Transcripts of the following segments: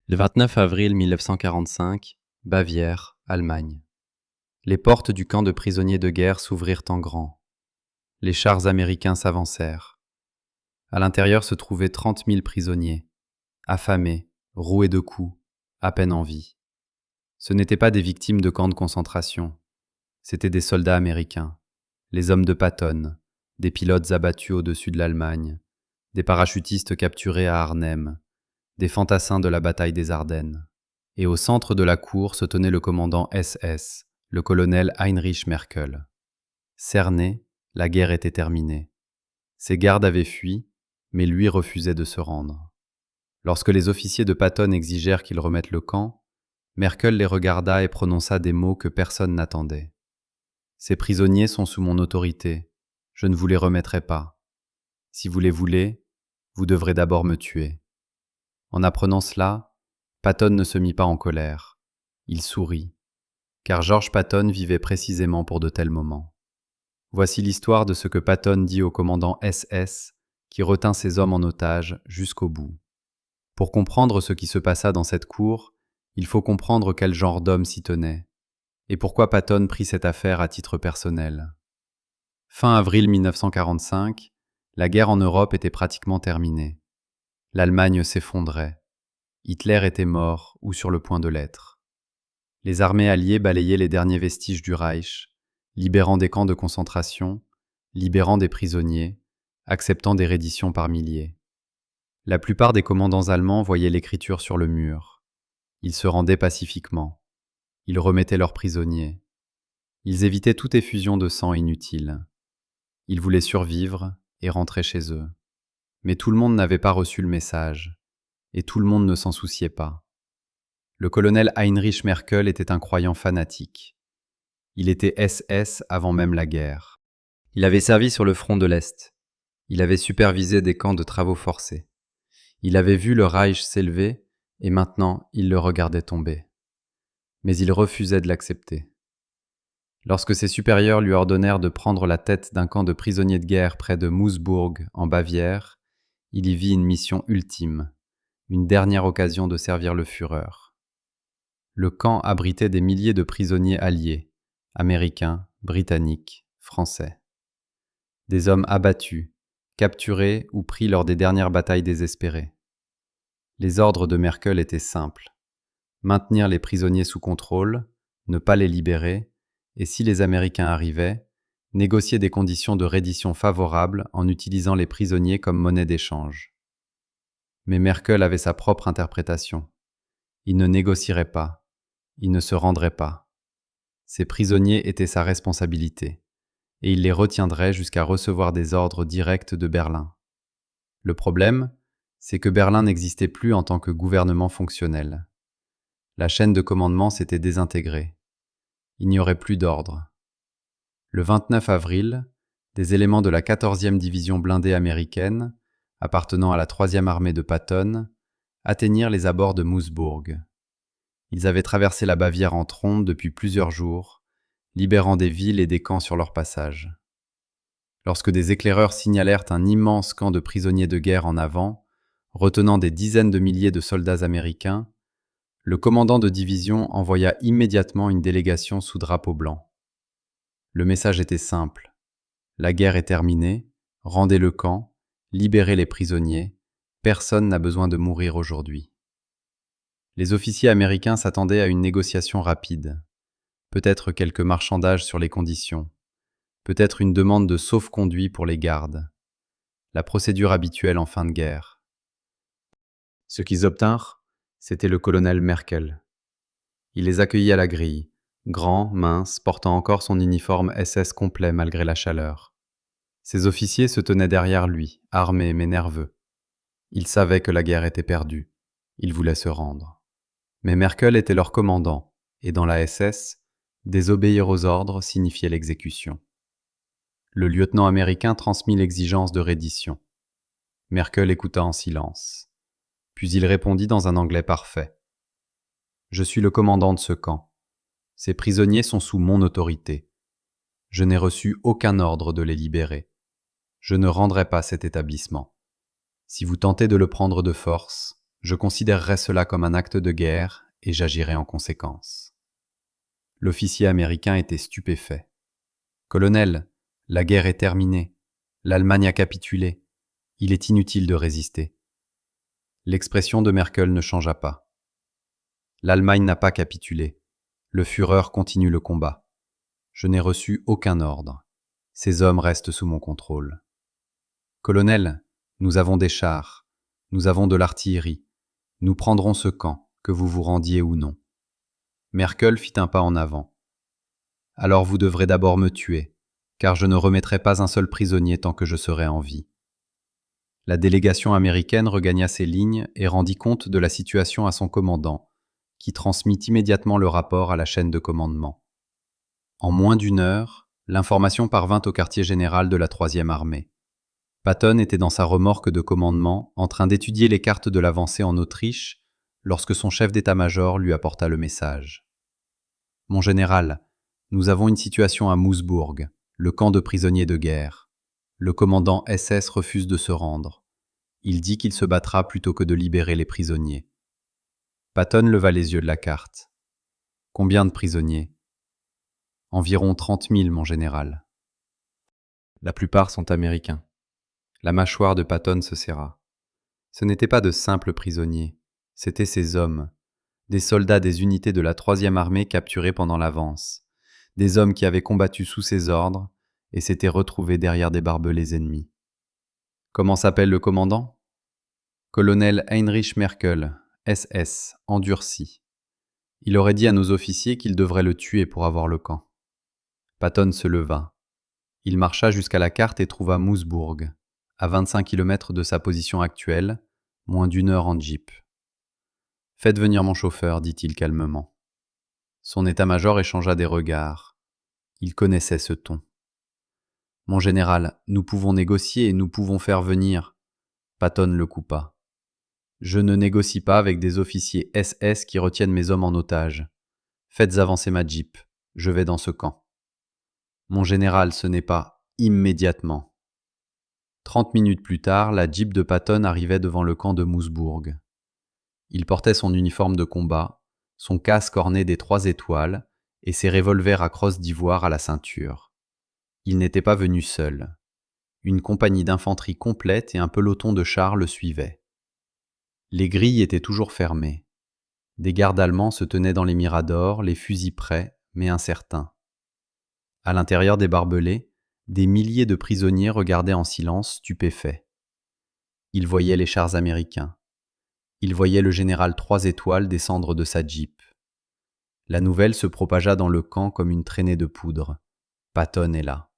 Le 29 avril 1945, Bavière, Allemagne. Les portes du camp de prisonniers de guerre s'ouvrirent en grand. Les chars américains s'avancèrent. À l'intérieur se trouvaient 30 000 prisonniers, affamés, roués de coups, à peine en vie. Ce n'étaient pas des victimes de camps de concentration, c'étaient des soldats américains, les hommes de Patton, des pilotes abattus au-dessus de l'Allemagne, des parachutistes capturés à Arnhem, des fantassins de la bataille des Ardennes. Et au centre de la cour se tenait le commandant SS, le colonel Heinrich Merkel. Cerné, la guerre était terminée. Ses gardes avaient fui, mais lui refusait de se rendre. Lorsque les officiers de Patton exigèrent qu'il remette le camp, Merkel les regarda et prononça des mots que personne n'attendait. « Ces prisonniers sont sous mon autorité, je ne vous les remettrai pas. Si vous les voulez, vous devrez d'abord me tuer. » En apprenant cela, Patton ne se mit pas en colère. Il sourit, car George Patton vivait précisément pour de tels moments. Voici l'histoire de ce que Patton dit au commandant SS, qui retint ses hommes en otage jusqu'au bout. Pour comprendre ce qui se passa dans cette cour, il faut comprendre quel genre d'homme s'y tenait, et pourquoi Patton prit cette affaire à titre personnel. Fin avril 1945, la guerre en Europe était pratiquement terminée. L'Allemagne s'effondrait. Hitler était mort ou sur le point de l'être. Les armées alliées balayaient les derniers vestiges du Reich, libérant des camps de concentration, libérant des prisonniers, acceptant des redditions par milliers. La plupart des commandants allemands voyaient l'écriture sur le mur. Ils se rendaient pacifiquement. Ils remettaient leurs prisonniers. Ils évitaient toute effusion de sang inutile. Ils voulaient survivre et rentrer chez eux. Mais tout le monde n'avait pas reçu le message. Et tout le monde ne s'en souciait pas. Le colonel Heinrich Merkel était un croyant fanatique. Il était SS avant même la guerre. Il avait servi sur le front de l'Est. Il avait supervisé des camps de travaux forcés. Il avait vu le Reich s'élever et maintenant il le regardait tomber. Mais il refusait de l'accepter. Lorsque ses supérieurs lui ordonnèrent de prendre la tête d'un camp de prisonniers de guerre près de Moosburg, en Bavière, il y vit une mission ultime. Une dernière occasion de servir le Führer. Le camp abritait des milliers de prisonniers alliés, américains, britanniques, français. Des hommes abattus, capturés ou pris lors des dernières batailles désespérées. Les ordres de Merkel étaient simples. Maintenir les prisonniers sous contrôle, ne pas les libérer, et si les Américains arrivaient, négocier des conditions de reddition favorables en utilisant les prisonniers comme monnaie d'échange. Mais Merkel avait sa propre interprétation. Il ne négocierait pas. Il ne se rendrait pas. Ces prisonniers étaient sa responsabilité, et il les retiendrait jusqu'à recevoir des ordres directs de Berlin. Le problème, c'est que Berlin n'existait plus en tant que gouvernement fonctionnel. La chaîne de commandement s'était désintégrée. Il n'y aurait plus d'ordre. Le 29 avril, des éléments de la 14e division blindée américaine, appartenant à la 3e armée de Patton, atteignirent les abords de Moosburg. Ils avaient traversé la Bavière en trombe depuis plusieurs jours, libérant des villes et des camps sur leur passage. Lorsque des éclaireurs signalèrent un immense camp de prisonniers de guerre en avant, retenant des dizaines de milliers de soldats américains, le commandant de division envoya immédiatement une délégation sous drapeau blanc. Le message était simple. La guerre est terminée, rendez le camp, libérez les prisonniers, personne n'a besoin de mourir aujourd'hui. Les officiers américains s'attendaient à une négociation rapide, peut-être quelques marchandages sur les conditions, peut-être une demande de sauf-conduit pour les gardes, la procédure habituelle en fin de guerre. Ce qu'ils obtinrent, c'était le colonel Merkel. Il les accueillit à la grille, grand, mince, portant encore son uniforme SS complet malgré la chaleur. Ses officiers se tenaient derrière lui, armés mais nerveux. Ils savaient que la guerre était perdue. Ils voulaient se rendre. Mais Merkel était leur commandant, et dans la SS, désobéir aux ordres signifiait l'exécution. Le lieutenant américain transmit l'exigence de reddition. Merkel écouta en silence. Puis il répondit dans un anglais parfait. « Je suis le commandant de ce camp. Ces prisonniers sont sous mon autorité. Je n'ai reçu aucun ordre de les libérer. Je ne rendrai pas cet établissement. Si vous tentez de le prendre de force, Je considérerai cela comme un acte de guerre et j'agirai en conséquence. L'officier américain était stupéfait. Colonel, la guerre est terminée. L'Allemagne a capitulé. Il est inutile de résister. L'expression de Merkel ne changea pas. L'Allemagne n'a pas capitulé. Le Führer continue le combat. Je n'ai reçu aucun ordre. Ces hommes restent sous mon contrôle. Colonel, nous avons des chars, nous avons de l'artillerie. Nous prendrons ce camp, que vous vous rendiez ou non. Merkel fit un pas en avant. Alors vous devrez d'abord me tuer, car je ne remettrai pas un seul prisonnier tant que je serai en vie. La délégation américaine regagna ses lignes et rendit compte de la situation à son commandant, qui transmit immédiatement le rapport à la chaîne de commandement. En moins d'une heure, l'information parvint au quartier général de la 3e armée. Patton était dans sa remorque de commandement en train d'étudier les cartes de l'avancée en Autriche lorsque son chef d'état-major lui apporta le message. « Mon général, nous avons une situation à Moosbourg, le camp de prisonniers de guerre. Le commandant SS refuse de se rendre. Il dit qu'il se battra plutôt que de libérer les prisonniers. » Patton leva les yeux de la carte. « Combien de prisonniers ? » « Environ 30 000, mon général. » La plupart sont américains. La mâchoire de Patton se serra. Ce n'étaient pas de simples prisonniers, c'étaient ces hommes, des soldats des unités de la 3e armée capturés pendant l'avance, des hommes qui avaient combattu sous ses ordres et s'étaient retrouvés derrière des barbelés ennemis. Comment s'appelle le commandant ? Colonel Heinrich Merkel, SS, endurci. Il aurait dit à nos officiers qu'ils devraient le tuer pour avoir le camp. Patton se leva. Il marcha jusqu'à la carte et trouva Moosbourg, à 25 km de sa position actuelle, moins d'1 heure en jeep. « Faites venir mon chauffeur, dit-il calmement. Son état-major échangea des regards. Il connaissait ce ton. « Mon général, nous pouvons négocier et nous pouvons faire venir. » Patton le coupa. « Je ne négocie pas avec des officiers SS qui retiennent mes hommes en otage. Faites avancer ma jeep, je vais dans ce camp. » « Mon général, ce n'est pas immédiatement. » 30 minutes plus tard, la jeep de Patton arrivait devant le camp de Moosbourg. Il portait son uniforme de combat, son casque orné des 3 étoiles et ses revolvers à crosse d'ivoire à la ceinture. Il n'était pas venu seul. Une compagnie d'infanterie complète et un peloton de chars le suivaient. Les grilles étaient toujours fermées. Des gardes allemands se tenaient dans les miradors, les fusils prêts, mais incertains. À l'intérieur des barbelés, des milliers de prisonniers regardaient en silence, stupéfaits. Ils voyaient les chars américains. Ils voyaient le général 3 étoiles descendre de sa jeep. La nouvelle se propagea dans le camp comme une traînée de poudre. Patton est là.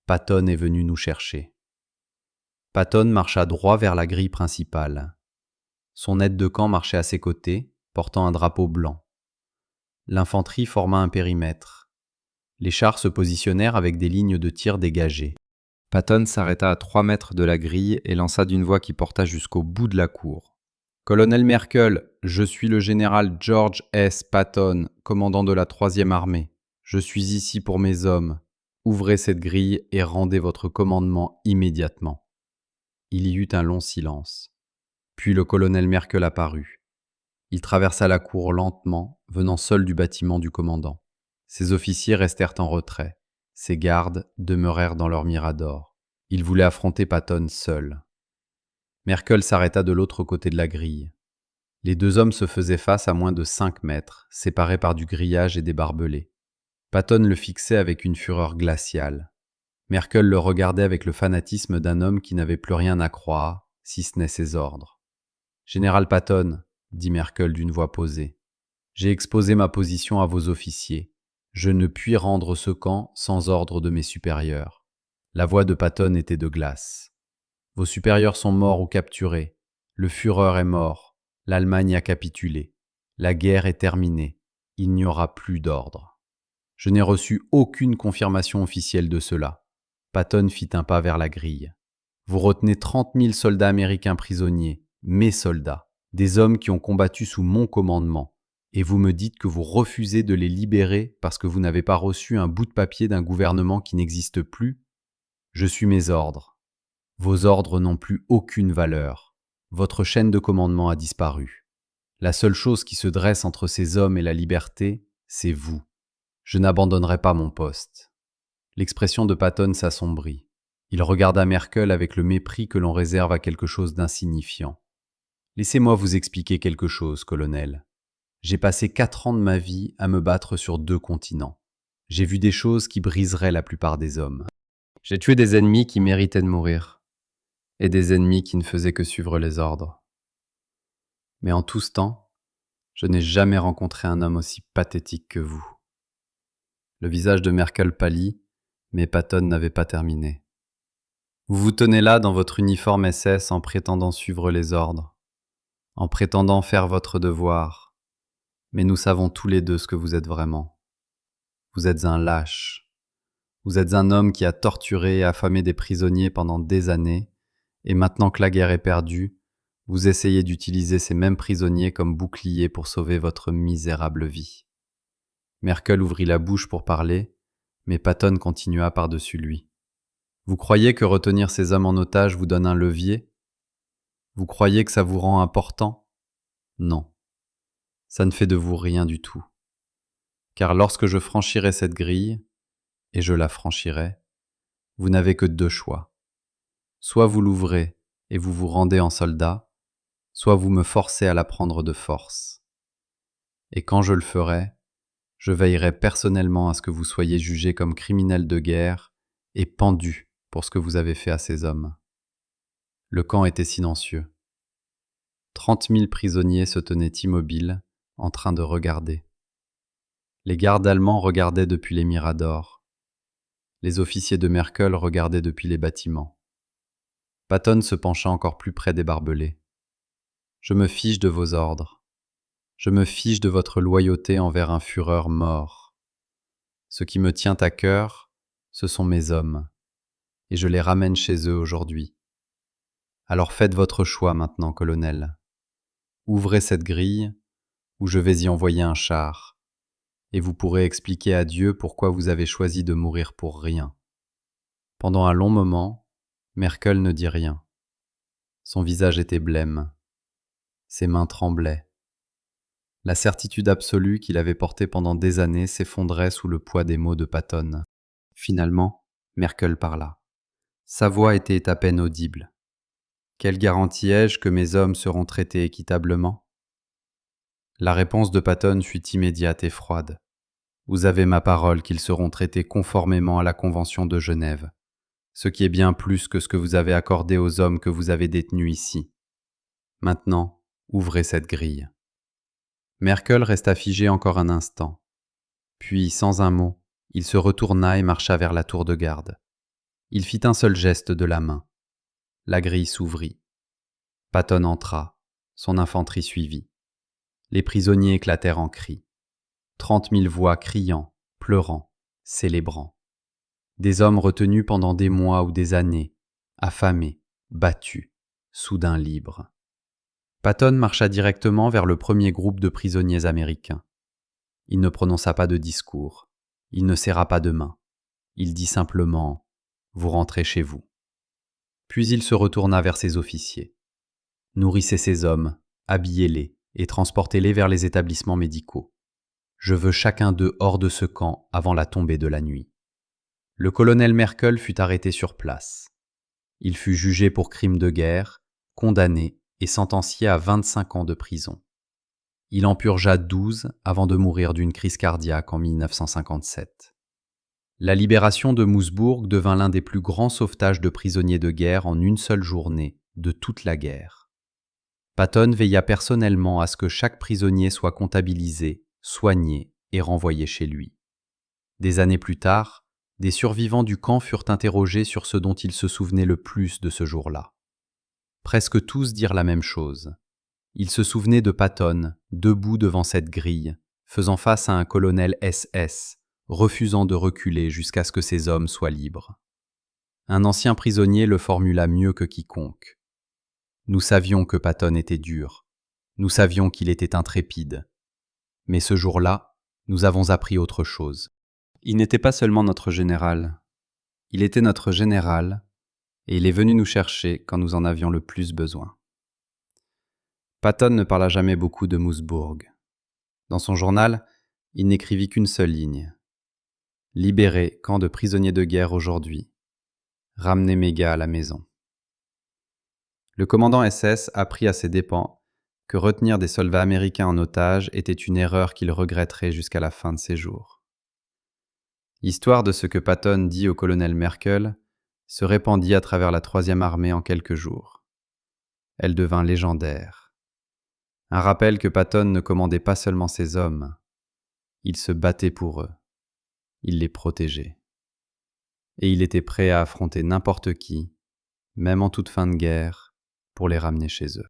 Patton est venu nous chercher. Patton marcha droit vers la grille principale. Son aide de camp marchait à ses côtés, portant un drapeau blanc. L'infanterie forma un périmètre. Les chars se positionnèrent avec des lignes de tir dégagées. Patton s'arrêta à 3 mètres de la grille et lança d'une voix qui porta jusqu'au bout de la cour. « Colonel Merkel, je suis le général George S. Patton, commandant de la 3e armée. Je suis ici pour mes hommes. Ouvrez cette grille et rendez votre commandement immédiatement. » Il y eut un long silence. Puis le colonel Merkel apparut. Il traversa la cour lentement, venant seul du bâtiment du commandant. Ses officiers restèrent en retrait. Ses gardes demeurèrent dans leur mirador. Ils voulaient affronter Patton seul. Merkel s'arrêta de l'autre côté de la grille. Les 2 hommes se faisaient face à moins de 5 mètres, séparés par du grillage et des barbelés. Patton le fixait avec une fureur glaciale. Merkel le regardait avec le fanatisme d'un homme qui n'avait plus rien à croire, si ce n'est ses ordres. « Général Patton, » dit Merkel d'une voix posée, « j'ai exposé ma position à vos officiers. Je ne puis rendre ce camp sans ordre de mes supérieurs. » La voix de Patton était de glace. « Vos supérieurs sont morts ou capturés. Le Führer est mort. L'Allemagne a capitulé. La guerre est terminée. Il n'y aura plus d'ordre. » Je n'ai reçu aucune confirmation officielle de cela. Patton fit un pas vers la grille. « Vous retenez 30 000 soldats américains prisonniers, mes soldats, des hommes qui ont combattu sous mon commandement. Et vous me dites que vous refusez de les libérer parce que vous n'avez pas reçu un bout de papier d'un gouvernement qui n'existe plus ? Je suis mes ordres. Vos ordres n'ont plus aucune valeur. Votre chaîne de commandement a disparu. La seule chose qui se dresse entre ces hommes et la liberté, c'est vous. Je n'abandonnerai pas mon poste. L'expression de Patton s'assombrit. Il regarda Merkel avec le mépris que l'on réserve à quelque chose d'insignifiant. Laissez-moi vous expliquer quelque chose, colonel. J'ai passé 4 ans de ma vie à me battre sur 2 continents. J'ai vu des choses qui briseraient la plupart des hommes. J'ai tué des ennemis qui méritaient de mourir, et des ennemis qui ne faisaient que suivre les ordres. Mais en tout ce temps, je n'ai jamais rencontré un homme aussi pathétique que vous. Le visage de Merkel pâlit, mais Patton n'avait pas terminé. Vous vous tenez là dans votre uniforme SS en prétendant suivre les ordres, en prétendant faire votre devoir, mais nous savons tous les deux ce que vous êtes vraiment. Vous êtes un lâche. Vous êtes un homme qui a torturé et affamé des prisonniers pendant des années, et maintenant que la guerre est perdue, vous essayez d'utiliser ces mêmes prisonniers comme boucliers pour sauver votre misérable vie. Merkel ouvrit la bouche pour parler, mais Patton continua par-dessus lui. Vous croyez que retenir ces hommes en otage vous donne un levier? Vous croyez que ça vous rend important? Non. Ça ne fait de vous rien du tout. Car lorsque je franchirai cette grille, et je la franchirai, vous n'avez que 2 choix. Soit vous l'ouvrez et vous vous rendez en soldat, soit vous me forcez à la prendre de force. Et quand je le ferai, je veillerai personnellement à ce que vous soyez jugé comme criminel de guerre et pendu pour ce que vous avez fait à ces hommes. Le camp était silencieux. 30 000 prisonniers se tenaient immobiles, en train de regarder. Les gardes allemands regardaient depuis les miradors. Les officiers de Merkel regardaient depuis les bâtiments. Patton se pencha encore plus près des barbelés. Je me fiche de vos ordres. Je me fiche de votre loyauté envers un Führer mort. Ce qui me tient à cœur, ce sont mes hommes, et je les ramène chez eux aujourd'hui. Alors faites votre choix maintenant, colonel. Ouvrez cette grille, ou je vais y envoyer un char, et vous pourrez expliquer à Dieu pourquoi vous avez choisi de mourir pour rien. Pendant un long moment, Merkel ne dit rien. Son visage était blême. Ses mains tremblaient. La certitude absolue qu'il avait portée pendant des années s'effondrait sous le poids des mots de Patton. Finalement, Merkel parla. Sa voix était à peine audible. Quelle garantie ai-je que mes hommes seront traités équitablement? La réponse de Patton fut immédiate et froide. Vous avez ma parole qu'ils seront traités conformément à la Convention de Genève, ce qui est bien plus que ce que vous avez accordé aux hommes que vous avez détenus ici. Maintenant, ouvrez cette grille. Merkel resta figé encore un instant. Puis, sans un mot, il se retourna et marcha vers la tour de garde. Il fit un seul geste de la main. La grille s'ouvrit. Patton entra, son infanterie suivit. Les prisonniers éclatèrent en cris. 30 000 voix criant, pleurant, célébrant. Des hommes retenus pendant des mois ou des années, affamés, battus, soudain libres. Patton marcha directement vers le premier groupe de prisonniers américains. Il ne prononça pas de discours, il ne serra pas de main. Il dit simplement « Vous rentrez chez vous ». Puis il se retourna vers ses officiers. « Nourrissez ces hommes, habillez-les et transportez-les vers les établissements médicaux. Je veux chacun d'eux hors de ce camp avant la tombée de la nuit. » Le colonel Merkel fut arrêté sur place. Il fut jugé pour crime de guerre, condamné et sentencié à 25 ans de prison. Il en purgea 12 avant de mourir d'une crise cardiaque en 1957. La libération de Moosburg devint l'un des plus grands sauvetages de prisonniers de guerre en une seule journée de toute la guerre. Patton veilla personnellement à ce que chaque prisonnier soit comptabilisé, soigné et renvoyé chez lui. Des années plus tard, des survivants du camp furent interrogés sur ce dont ils se souvenaient le plus de ce jour-là. Presque tous dirent la même chose. Ils se souvenaient de Patton, debout devant cette grille, faisant face à un colonel SS, refusant de reculer jusqu'à ce que ses hommes soient libres. Un ancien prisonnier le formula mieux que quiconque. Nous savions que Patton était dur. Nous savions qu'il était intrépide. Mais ce jour-là, nous avons appris autre chose. Il n'était pas seulement notre général. Il était notre général, et il est venu nous chercher quand nous en avions le plus besoin. Patton ne parla jamais beaucoup de Moosbourg. Dans son journal, il n'écrivit qu'une seule ligne. Libéré, camp de prisonniers de guerre aujourd'hui. Ramenez mes gars à la maison. Le commandant SS apprit à ses dépens que retenir des soldats américains en otage était une erreur qu'il regretterait jusqu'à la fin de ses jours. L'histoire de ce que Patton dit au colonel Merkel se répandit à travers la 3e armée en quelques jours. Elle devint légendaire. Un rappel que Patton ne commandait pas seulement ses hommes, il se battait pour eux, il les protégeait. Et il était prêt à affronter n'importe qui, même en toute fin de guerre, pour les ramener chez eux.